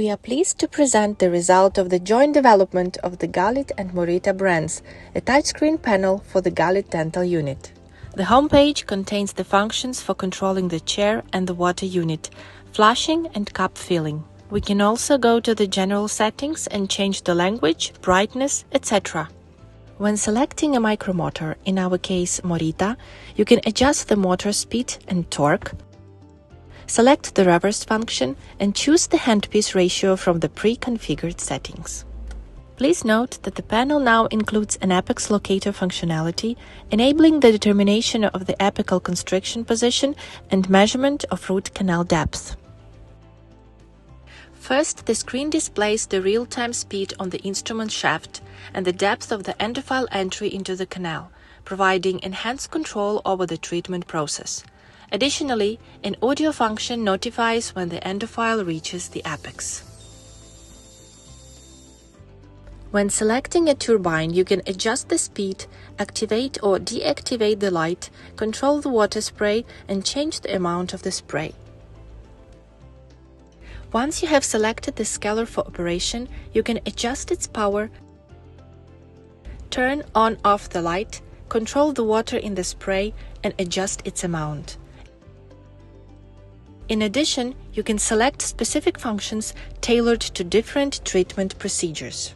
We are pleased to present the result of the joint development of the GALIT and MORITA brands, a touchscreen panel for the GALIT dental unit. The homepage contains the functions for controlling the chair and the water unit, flushing and cup filling. We can also go to the general settings and change the language, brightness, etc. When selecting a micromotor, in our case MORITA, you can adjust the motor speed and torque, select the reverse function and choose the handpiece ratio from the pre-configured settings. Please note that the panel now includes an apex locator functionality, enabling the determination of the apical constriction position and measurement of root canal depth. First, the screen displays the real-time speed on the instrument shaft and the depth of the endofile entry into the canal, providing enhanced control over the treatment process. Additionally, an audio function notifies when the endofile reaches the apex. When selecting a turbine, you can adjust the speed, activate or deactivate the light, control the water spray, and change the amount of the spray. Once you have selected the scalar for operation, you can adjust its power, turn on/off the light, control the water in the spray, and adjust its amount. In addition, you can select specific functions tailored to different treatment procedures.